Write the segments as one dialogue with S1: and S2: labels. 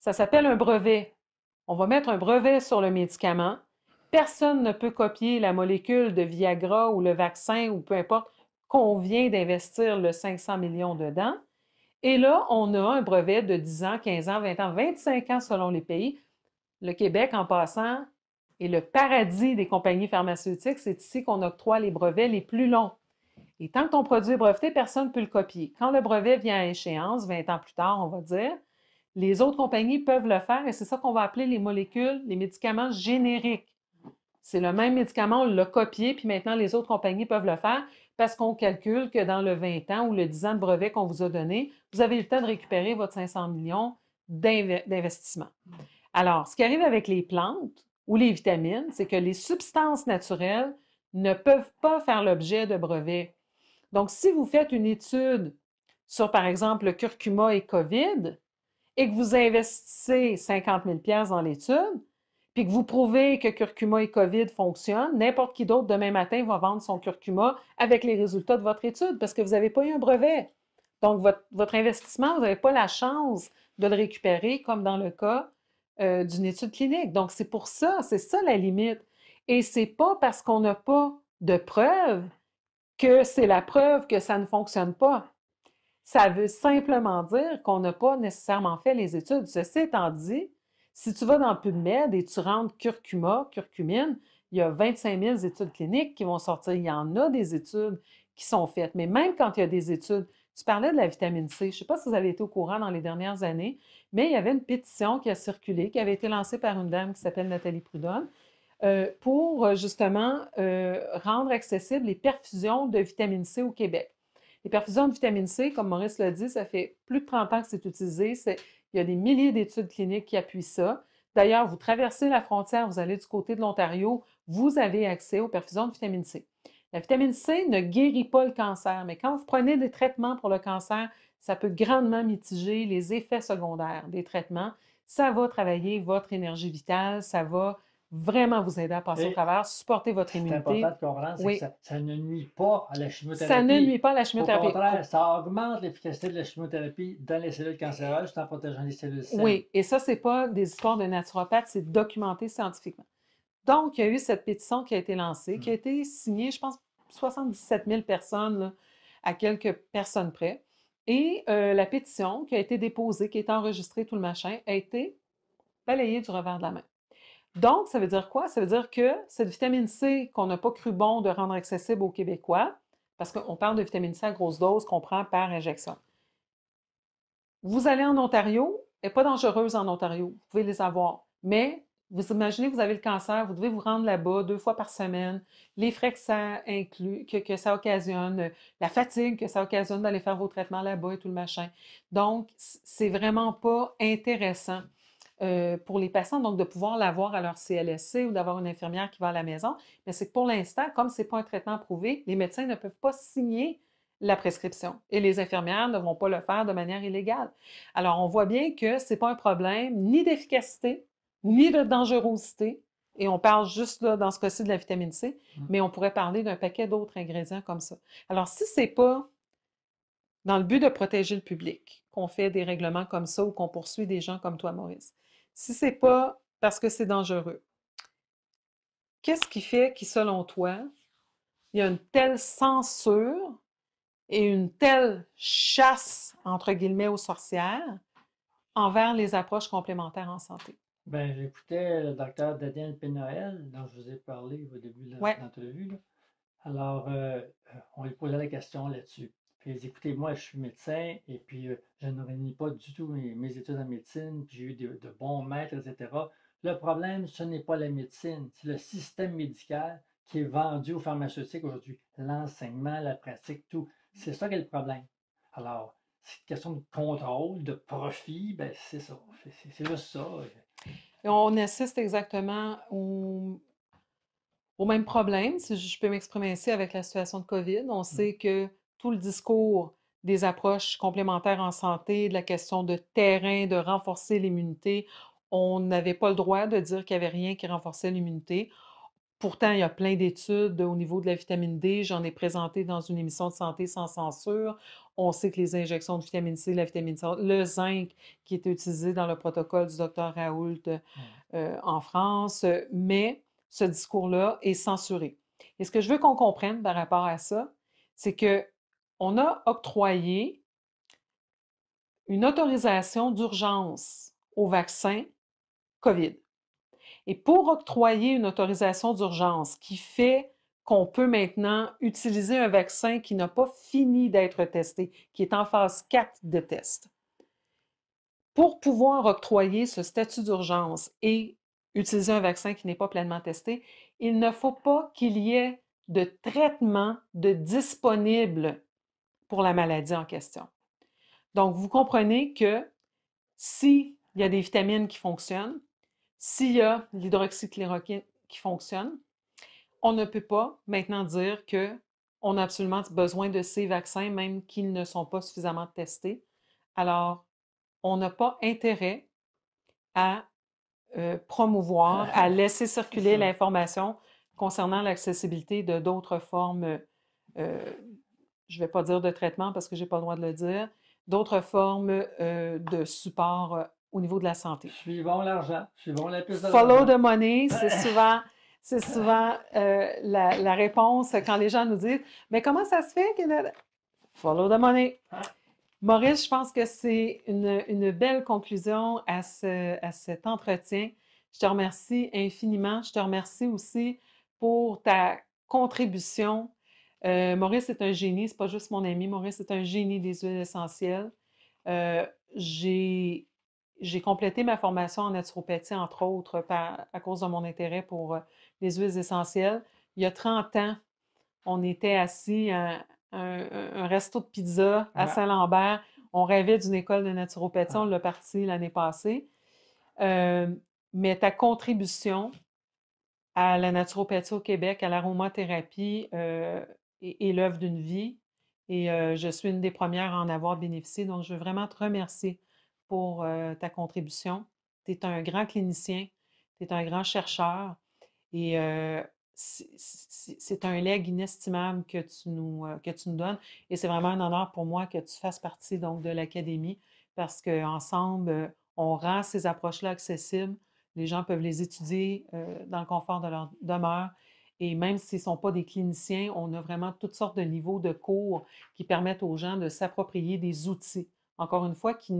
S1: Ça s'appelle un brevet. On va mettre un brevet sur le médicament. Personne ne peut copier la molécule de Viagra ou le vaccin ou peu importe qu'on vient d'investir le 500 millions dedans. Et là, on a un brevet de 10 ans, 15 ans, 20 ans, 25 ans selon les pays. Le Québec, en passant, est le paradis des compagnies pharmaceutiques. C'est ici qu'on octroie les brevets les plus longs. Et tant que ton produit est breveté, personne ne peut le copier. Quand le brevet vient à échéance, 20 ans plus tard, on va dire, les autres compagnies peuvent le faire et c'est ça qu'on va appeler les molécules, les médicaments génériques. C'est le même médicament, on l'a copié, puis maintenant les autres compagnies peuvent le faire parce qu'on calcule que dans le 20 ans ou le 10 ans de brevet qu'on vous a donné, vous avez eu le temps de récupérer votre 500 millions d'investissement. Alors, ce qui arrive avec les plantes ou les vitamines, c'est que les substances naturelles ne peuvent pas faire l'objet de brevets. Donc, si vous faites une étude sur, par exemple, le curcuma et COVID et que vous investissez 50 000 dans l'étude, puis que vous prouvez que curcuma et COVID fonctionnent, n'importe qui d'autre demain matin va vendre son curcuma avec les résultats de votre étude parce que vous n'avez pas eu un brevet. Donc, votre investissement, vous n'avez pas la chance de le récupérer comme dans le cas d'une étude clinique. Donc, c'est pour ça, c'est ça la limite. Et c'est pas parce qu'on n'a pas de preuves que c'est la preuve que ça ne fonctionne pas. Ça veut simplement dire qu'on n'a pas nécessairement fait les études. Ceci étant dit, si tu vas dans PubMed et tu rentres curcuma, curcumine, il y a 25 000 études cliniques qui vont sortir. Il y en a des études qui sont faites. Mais même quand il y a des études, tu parlais de la vitamine C. Je ne sais pas si vous avez été au courant dans les dernières années, mais il y avait une pétition qui a circulé, qui avait été lancée par une dame qui s'appelle Nathalie Prudhomme, pour justement rendre accessibles les perfusions de vitamine C au Québec. Les perfusions de vitamine C, comme Maurice l'a dit, ça fait plus de 30 ans que c'est utilisé. Il y a des milliers d'études cliniques qui appuient ça. D'ailleurs, vous traversez la frontière, vous allez du côté de l'Ontario, vous avez accès aux perfusions de vitamine C. La vitamine C ne guérit pas le cancer, mais quand vous prenez des traitements pour le cancer, ça peut grandement mitiger les effets secondaires des traitements. Ça va travailler votre énergie vitale, ça va vraiment vous aider à passer au
S2: Et
S1: travers, supporter votre
S2: c'est important
S1: immunité.
S2: de comprendre, c'est que
S1: Oui,
S2: ça ne nuit pas à la
S1: ça ne
S2: chimiothérapie.
S1: nuit pas à la
S2: Au
S1: chimiothérapie.
S2: contraire, ça augmente l'efficacité de la chimiothérapie dans les cellules cancéreuses tout en protégeant les cellules saines.
S1: Oui, et ça, c'est pas des histoires de naturopathes, c'est documenté scientifiquement. Donc, il y a eu cette pétition qui a été lancée, qui a été signée, je pense, 77 000 personnes, là, à quelques personnes près. Et la pétition qui a été déposée, qui a été enregistrée, tout le machin, a été balayée du revers de la main. Donc, ça veut dire quoi? Ça veut dire que cette vitamine C qu'on n'a pas cru bon de rendre accessible aux Québécois, parce qu'on parle de vitamine C à grosse dose qu'on prend par injection. Vous allez en Ontario, elle n'est pas dangereuse en Ontario, vous pouvez les avoir. Mais vous imaginez que vous avez le cancer, vous devez vous rendre là-bas 2 fois par semaine, les frais que ça inclut, que ça occasionne, la fatigue que ça occasionne d'aller faire vos traitements là-bas et tout le machin. Donc, c'est vraiment pas intéressant pour les patients, donc de pouvoir l'avoir à leur CLSC ou d'avoir une infirmière qui va à la maison. Mais c'est que pour l'instant, comme ce n'est pas un traitement approuvé, les médecins ne peuvent pas signer la prescription et les infirmières ne vont pas le faire de manière illégale. Alors, on voit bien que ce n'est pas un problème ni d'efficacité, ni de dangerosité, et on parle juste là, dans ce cas-ci de la vitamine C, mais on pourrait parler d'un paquet d'autres ingrédients comme ça. Alors, si ce n'est pas dans le but de protéger le public qu'on fait des règlements comme ça ou qu'on poursuit des gens comme toi, Maurice, si ce n'est pas parce que c'est dangereux, qu'est-ce qui fait que, selon toi, il y a une telle censure et une telle chasse, entre guillemets, aux sorcières envers les approches complémentaires en santé?
S2: Ben, j'écoutais le docteur Daniel Pénoël, dont je vous ai parlé au début de
S1: Oui,
S2: l'entrevue, là. Alors, on lui posait la question là-dessus. Puis il dit, écoutez, moi, je suis médecin et puis je ne renie pas du tout mes études en médecine, puis j'ai eu de bons maîtres, etc. Le problème, ce n'est pas la médecine, c'est le système médical qui est vendu aux pharmaceutiques aujourd'hui. L'enseignement, la pratique, tout. C'est ça qui est le problème. Alors, c'est une question de contrôle, de profit, ben c'est ça. C'est juste ça.
S1: et on assiste exactement au même problème, si je peux m'exprimer ainsi, avec la situation de COVID. On sait que tout le discours des approches complémentaires en santé, de la question de terrain, de renforcer l'immunité, on n'avait pas le droit de dire qu'il n'y avait rien qui renforçait l'immunité. Pourtant, il y a plein d'études au niveau de la vitamine D. J'en ai présenté dans une émission de Santé sans censure. On sait que les injections de vitamine C, la vitamine C, le zinc qui est utilisé dans le protocole du docteur Raoult en France, mais ce discours-là est censuré. Et ce que je veux qu'on comprenne par rapport à ça, c'est qu'on a octroyé une autorisation d'urgence au vaccin COVID. Et pour octroyer une autorisation d'urgence qui fait qu'on peut maintenant utiliser un vaccin qui n'a pas fini d'être testé, qui est en phase 4 de test, pour pouvoir octroyer ce statut d'urgence et utiliser un vaccin qui n'est pas pleinement testé, il ne faut pas qu'il y ait de traitement de disponible pour la maladie en question. Donc, vous comprenez que s'il y a des vitamines qui fonctionnent, s'il y a l'hydroxychloroquine qui fonctionne, on ne peut pas maintenant dire qu'on a absolument besoin de ces vaccins, même qu'ils ne sont pas suffisamment testés. Alors, on n'a pas intérêt à promouvoir, à laisser circuler l'information concernant l'accessibilité de d'autres formes, je ne vais pas dire de traitement parce que je n'ai pas le droit de le dire, d'autres formes de support au niveau de la santé.
S2: Suivons l'argent, suivons la piste de
S1: Follow
S2: l'argent.
S1: the money, c'est souvent la réponse quand les gens nous disent « Mais comment ça se fait que... » Follow the money. Maurice, je pense que c'est une belle conclusion à cet entretien. Je te remercie infiniment. Je te remercie aussi pour ta contribution. Maurice est un génie, c'est pas juste mon ami. Maurice est un génie des huiles essentielles. J'ai complété ma formation en naturopathie, entre autres, à cause de mon intérêt pour les huiles essentielles. Il y a 30 ans, on était assis à un resto de pizza à Saint-Lambert. On rêvait d'une école de naturopathie. On l'a parti l'année passée. Mais ta contribution à la naturopathie au Québec, à l'aromathérapie, est l'œuvre d'une vie. Et je suis une des premières à en avoir bénéficié. Donc, je veux vraiment te remercier pour ta contribution. Tu es un grand clinicien, tu es un grand chercheur et c'est un legs inestimable que tu nous donnes. Et c'est vraiment un honneur pour moi que tu fasses partie donc, de l'Académie parce qu'ensemble, on rend ces approches-là accessibles. Les gens peuvent les étudier dans le confort de leur demeure. Et même s'ils ne sont pas des cliniciens, on a vraiment toutes sortes de niveaux de cours qui permettent aux gens de s'approprier des outils, encore une fois, qui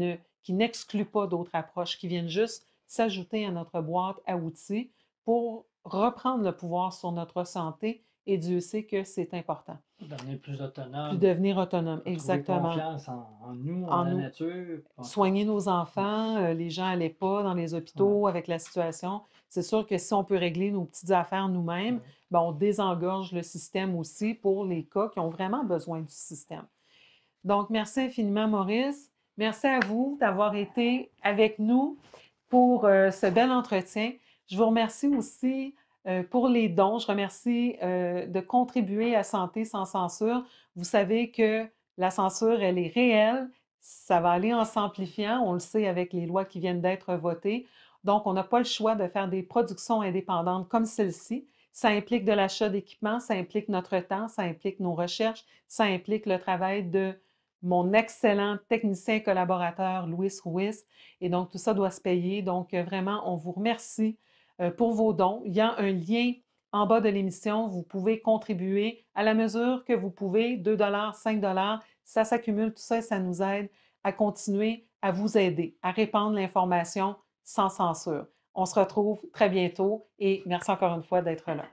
S1: n'excluent pas d'autres approches, qui viennent juste s'ajouter à notre boîte à outils pour reprendre le pouvoir sur notre santé. Et Dieu sait que c'est important.
S2: Devenir plus autonome.
S1: Plus devenir autonome, exactement.
S2: Confiance en nous, en la nature.
S1: Soigner nos enfants, les gens n'allaient pas dans les hôpitaux avec la situation. C'est sûr que si on peut régler nos petites affaires nous-mêmes, ben on désengorge le système aussi pour les cas qui ont vraiment besoin du système. Donc, merci infiniment, Maurice. Merci à vous d'avoir été avec nous pour ce bel entretien. Je vous remercie aussi pour les dons. Je remercie de contribuer à Santé sans censure. Vous savez que la censure, elle est réelle. Ça va aller en s'amplifiant. On le sait avec les lois qui viennent d'être votées. Donc, on n'a pas le choix de faire des productions indépendantes comme celle-ci. Ça implique de l'achat d'équipements, ça implique notre temps, ça implique nos recherches, ça implique le travail de mon excellent technicien collaborateur, Louis Ruiz. Et donc, tout ça doit se payer. Donc, vraiment, on vous remercie pour vos dons. Il y a un lien en bas de l'émission. Vous pouvez contribuer à la mesure que vous pouvez, 2 5 ça s'accumule, tout ça, et ça nous aide à continuer à vous aider, à répandre l'information sans censure. On se retrouve très bientôt et merci encore une fois d'être là.